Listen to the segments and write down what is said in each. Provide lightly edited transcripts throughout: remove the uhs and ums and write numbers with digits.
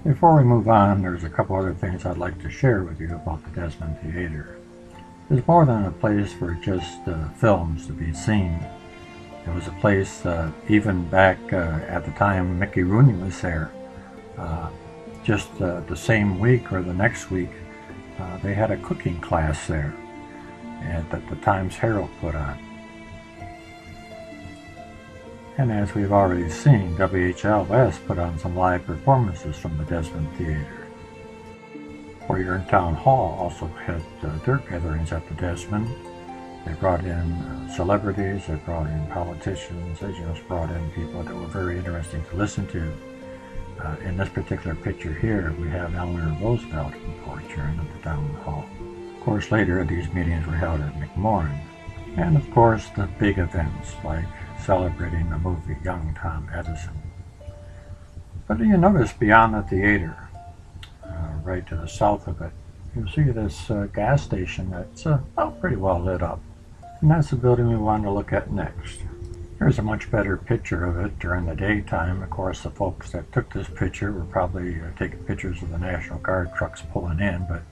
Before we move on, there's a couple other things I'd like to share with you about the Desmond Theater. It's more than a place for just films to be seen. It was a place, even back at the time Mickey Rooney was there, uh, just the same week or the next week, they had a cooking class there that the Times Herald put on. And as we've already seen, WHLS put on some live performances from the Desmond Theater. Huron Town Hall also had their gatherings at the Desmond. They brought in celebrities, they brought in politicians, they just brought in people that were very interesting to listen to. In this particular picture here, we have Eleanor Roosevelt from Fort Huron at the Town Hall. Of course, later these meetings were held at McMorran. And of course, the big events like celebrating the movie Young Tom Edison. But you notice beyond the theater, right to the south of it, you'll see this gas station that's pretty well lit up. And that's the building we want to look at next. Here's a much better picture of it during the daytime. Of course, the folks that took this picture were probably taking pictures of the National Guard trucks pulling in, but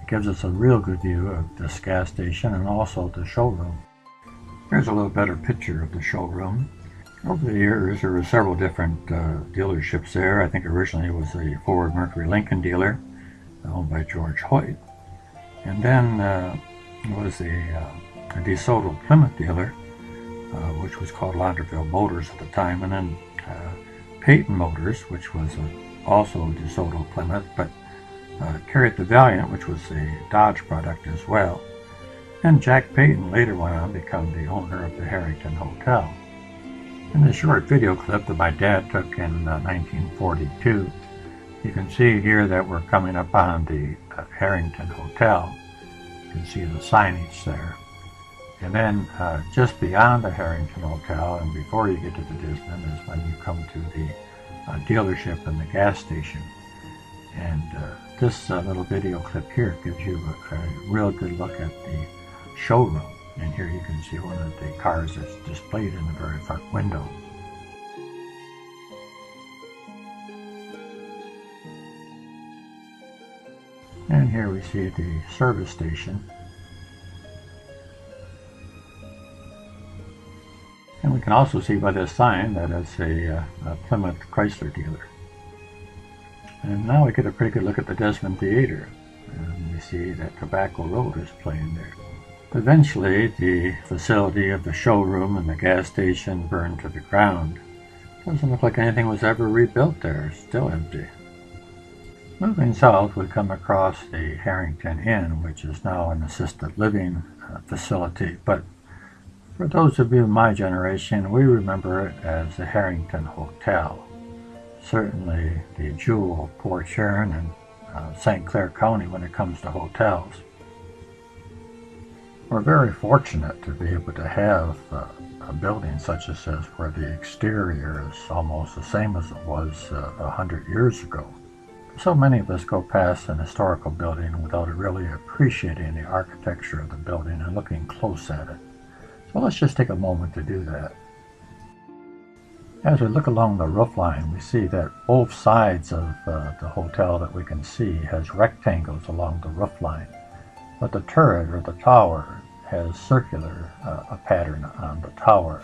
it gives us a real good view of this gas station and also the showroom. Here's a little better picture of the showroom. Over the years, there were several different dealerships there. I think originally it was the Ford Mercury Lincoln dealer, owned by George Hoyt. And then it was a DeSoto Plymouth dealer, which was called Launderville Motors at the time. And then Peyton Motors, which was also DeSoto Plymouth, but carried the Valiant, which was a Dodge product as well. And Jack Peyton later went on to become the owner of the Harrington Hotel. In this short video clip that my dad took in 1942, you can see here that we're coming up on the Harrington Hotel. You can see the signage there. And then just beyond the Harrington Hotel and before you get to the Desmond is when you come to the dealership and the gas station. And this little video clip here gives you a real good look at the showroom. And here you can see one of the cars that's displayed in the very front window. And here we see the service station. And we can also see by this sign that it's a Plymouth Chrysler dealer. And now we get a pretty good look at the Desmond Theater. And we see that Tobacco Road is playing there. Eventually, the facility of the showroom and the gas station burned to the ground. Doesn't look like anything was ever rebuilt there. It's still empty. Moving south, we come across the Harrington Inn, which is now an assisted living facility. But for those of you in my generation, we remember it as the Harrington Hotel. Certainly the jewel of Fort Huron and St. Clair County when it comes to hotels. We're very fortunate to be able to have a building such as this where the exterior is almost the same as it was 100 years ago. So many of us go past an historical building without really appreciating the architecture of the building and looking close at it. So let's just take a moment to do that. As we look along the roof line, we see that both sides of the hotel that we can see has rectangles along the roof line. But the turret or the tower has circular a pattern on the tower.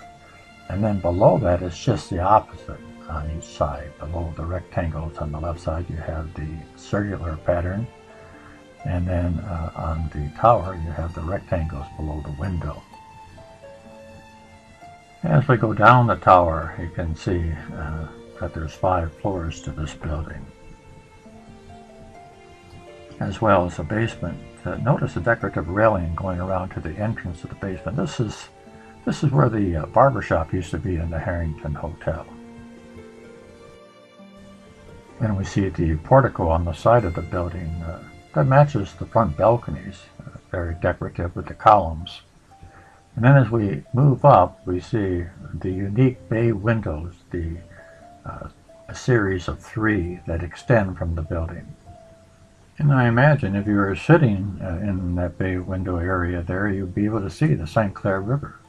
And then below that is just the opposite on each side. Below the rectangles on the left side you have the circular pattern. And then on the tower you have the rectangles below the window. As we go down the tower you can see that there's 5 floors to this building, as well as a basement. Notice the decorative railing going around to the entrance of the basement. This is where the barbershop used to be in the Harrington Hotel. And we see the portico on the side of the building that matches the front balconies, very decorative with the columns. And then as we move up, we see the unique bay windows, a series of 3 that extend from the building. And I imagine if you were sitting in that bay window area there, you'd be able to see the St. Clair River.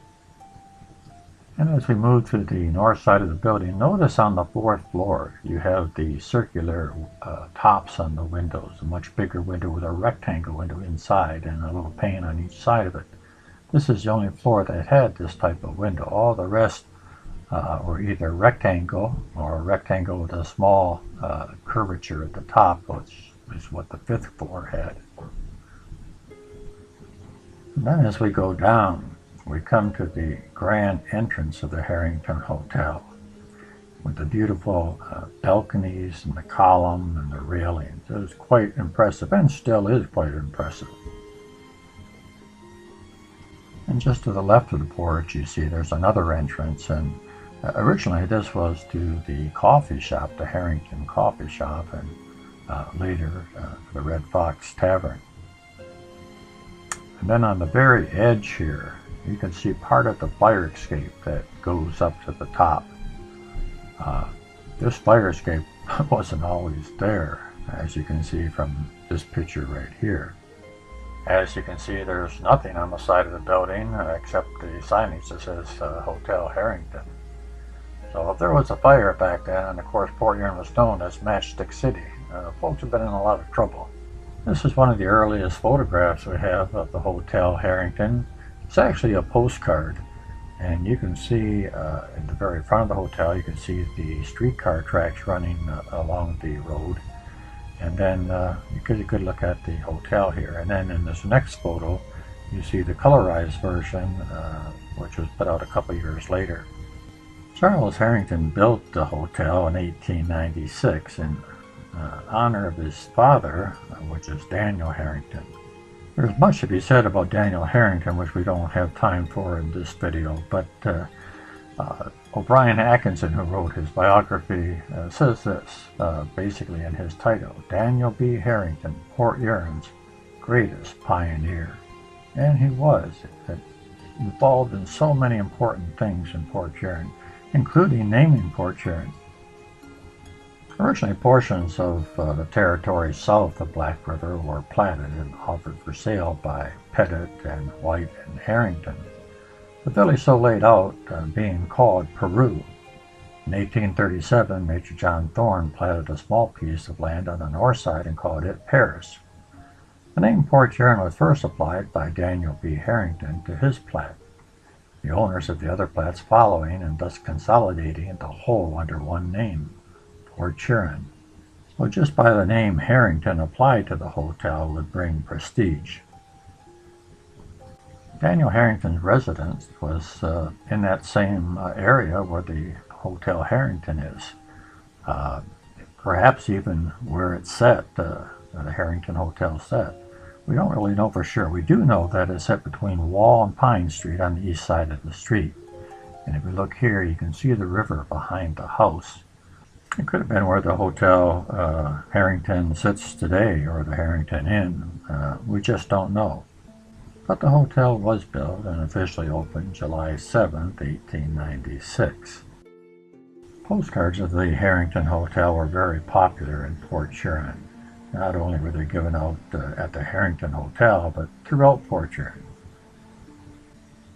And as we move to the north side of the building, notice on the fourth floor you have the circular tops on the windows, a much bigger window with a rectangle window inside and a little pane on each side of it. This is the only floor that had this type of window. All the rest were either rectangle or a rectangle with a small curvature at the top, which is what the fifth floor had. And then as we go down, we come to the grand entrance of the Harrington Hotel with the beautiful balconies and the column and the railings. It was quite impressive and still is quite impressive. And just to the left of the porch you see there's another entrance, and originally this was to the coffee shop, the Harrington Coffee Shop, and later the Red Fox Tavern. And then on the very edge here you can see part of the fire escape that goes up to the top. This fire escape wasn't always there, as you can see from this picture right here. As you can see, there's nothing on the side of the building except the signage that says Hotel Harrington. So if there was a fire back then, and of course Port Huron was known as Matchstick City, folks have been in a lot of trouble. This is one of the earliest photographs we have of the Hotel Harrington. It's actually a postcard, and you can see in the very front of the hotel, you can see the streetcar tracks running along the road. And then you get a good look at the hotel here. And then in this next photo, you see the colorized version, which was put out a couple years later. Charles Harrington built the hotel in 1896 in honor of his father, which is Daniel Harrington. There's much to be said about Daniel Harrington, which we don't have time for in this video, but O'Brien Atkinson, who wrote his biography, says this, basically in his title: Daniel B. Harrington, Port Huron's greatest pioneer. And he was involved in so many important things in Port Huron, including naming Port Huron. Originally, portions of the territory south of Black River were platted and offered for sale by Pettit and White and Harrington. The village so laid out being called Peru. In 1837, Major John Thorne platted a small piece of land on the north side and called it Paris. The name Port Huron was first applied by Daniel B. Harrington to his plat, the owners of the other plats following and thus consolidating the whole under one name, Port Huron. Well, just by the name Harrington applied to the hotel would bring prestige. Daniel Harrington's residence was in that same area where the Hotel Harrington is. Perhaps even where it's set, the Harrington Hotel set. We don't really know for sure. We do know that it's set between Wall and Pine Street on the east side of the street. And if we look here, you can see the river behind the house. It could have been where the Hotel Harrington sits today, or the Harrington Inn. We just don't know. But the hotel was built and officially opened July 7th, 1896. Postcards of the Harrington Hotel were very popular in Port Huron. Not only were they given out at the Harrington Hotel, but throughout Port Huron.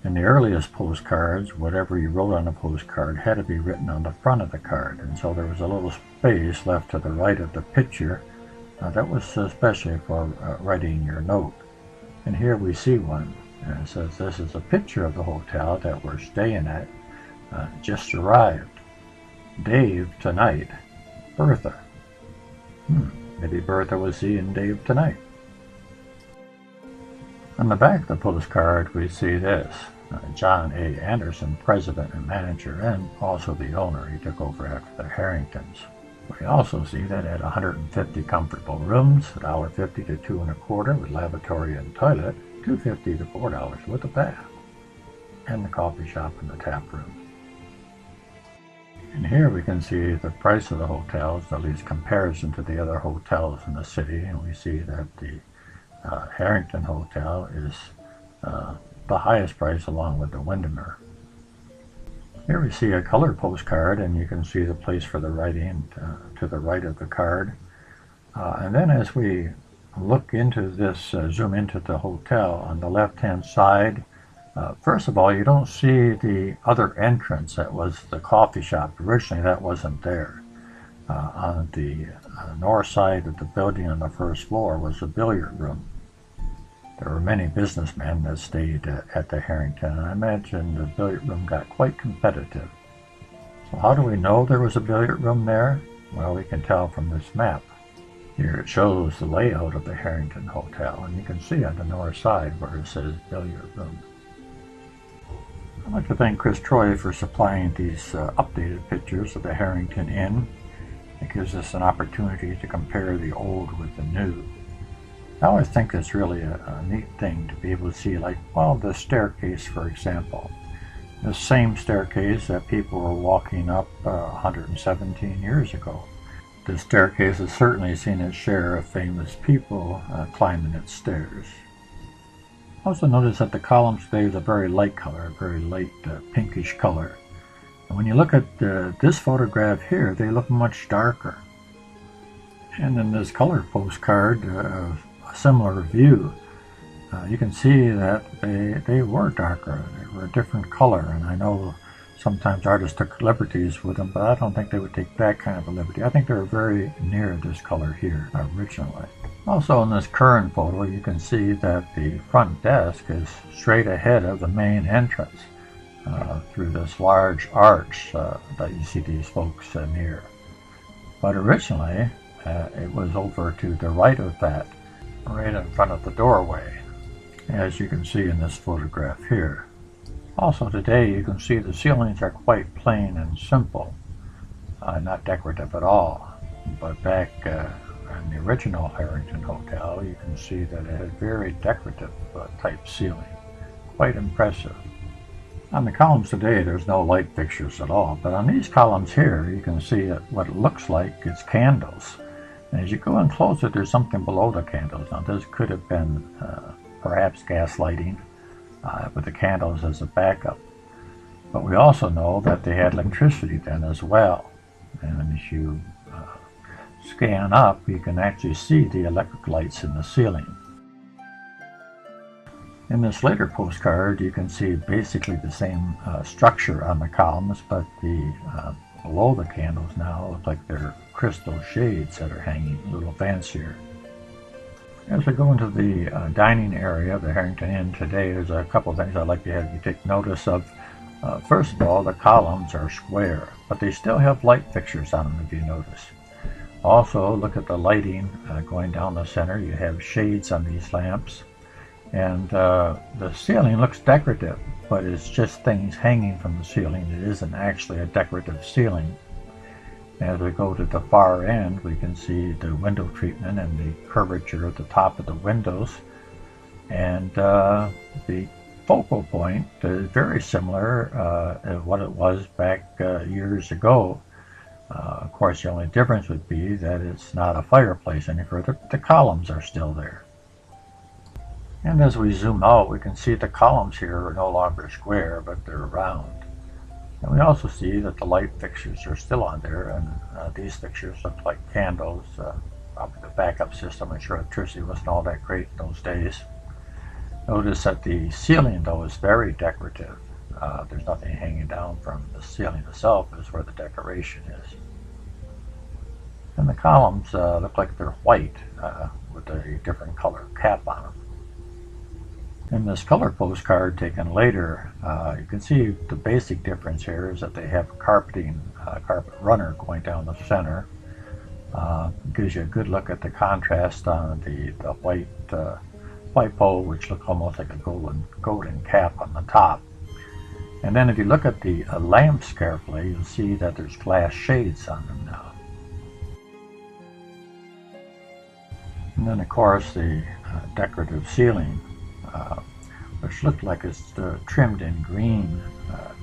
In the earliest postcards, whatever you wrote on a postcard had to be written on the front of the card, and so there was a little space left to the right of the picture that was especially for writing your note. And here we see one, and it says, "This is a picture of the hotel that we're staying at. Just arrived. Dave tonight. Bertha." Maybe Bertha was seeing Dave tonight. On the back of the postcard we see this: John A. Anderson, president and manager, and also the owner. He took over after the Harringtons. We also see that at 150 comfortable rooms, $1.50 to $2 1/4 with lavatory and toilet, $2.50 to $4 with a bath, and the coffee shop and the tap room. And here we can see the price of the hotels, at least comparison to the other hotels in the city, and we see that the Harrington Hotel is the highest price along with the Windermere. Here we see a color postcard, and you can see the place for the writing to the right of the card. And then as we look into this, zoom into the hotel, on the left-hand side, First of all, you don't see the other entrance that was the coffee shop. Originally, that wasn't there. On the north side of the building on the first floor was a billiard room. There were many businessmen that stayed at the Harrington, and I imagine the billiard room got quite competitive. So how do we know there was a billiard room there? Well, we can tell from this map. Here it shows the layout of the Harrington Hotel, and you can see on the north side where it says billiard room. I'd like to thank Chris Troy for supplying these updated pictures of the Harrington Inn. It gives us an opportunity to compare the old with the new. I always think it's really a neat thing to be able to see, like, well, the staircase, for example. The same staircase that people were walking up 117 years ago. The staircase has certainly seen its share of famous people climbing its stairs. Also notice that the columns today is a very light color, a very light pinkish color. And when you look at this photograph here, they look much darker. And in this color postcard, a similar view, you can see that they were darker. They were a different color, and I know sometimes artists took liberties with them, but I don't think they would take that kind of a liberty. I think they were very near this color here originally. Also in this current photo, you can see that the front desk is straight ahead of the main entrance through this large arch that you see these folks near. But originally, it was over to the right of that, right in front of the doorway, as you can see in this photograph here. Also today, you can see the ceilings are quite plain and simple, not decorative at all. But back in the original Harrington Hotel, you can see that it had very decorative type ceiling. Quite impressive. On the columns today, there's no light fixtures at all, but on these columns here, you can see what it looks like it's candles. And as you go in closer, there's something below the candles. Now this could have been perhaps gas lighting with the candles as a backup. But we also know that they had electricity then as well. And as you scan up, you can actually see the electric lights in the ceiling. In this later postcard, you can see basically the same structure on the columns, but the below the candles now look like they're crystal shades that are hanging a little fancier. As we go into the dining area of the Harrington Inn today, there's a couple of things I'd like to have you take notice of. First of all, the columns are square, but they still have light fixtures on them if you notice. Also, look at the lighting going down the center. You have shades on these lamps. And the ceiling looks decorative, but it's just things hanging from the ceiling. It isn't actually a decorative ceiling. As we go to the far end, we can see the window treatment and the curvature at the top of the windows. And the focal point is very similar to what it was back years ago. Of course, the only difference would be that it's not a fireplace any further, but the columns are still there. And as we zoom out, we can see the columns here are no longer square, but they're round. And we also see that the light fixtures are still on there, and these fixtures look like candles. Probably the backup system. I'm sure electricity wasn't all that great in those days. Notice that the ceiling, though, is very decorative. There's nothing hanging down from the ceiling itself, is where the decoration is. And the columns look like they're white with a different color cap on them. In this color postcard taken later, you can see the basic difference here is that they have carpeting, carpet runner going down the center. It gives you a good look at the contrast on the white pole, which look almost like a golden cap on the top. And then if you look at the lamps carefully, you'll see that there's glass shades on them now. And then of course the decorative ceiling, which looked like it's trimmed in green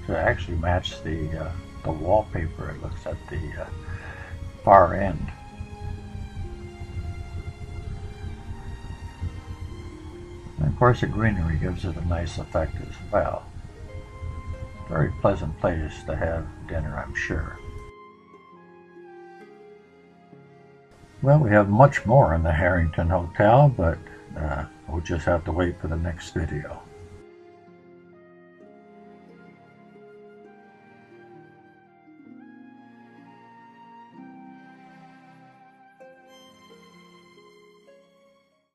to actually match the wallpaper. It looks at the far end. And of course the greenery gives it a nice effect as well. Very pleasant place to have dinner, I'm sure. Well, we have much more in the Harrington Hotel, but we'll just have to wait for the next video.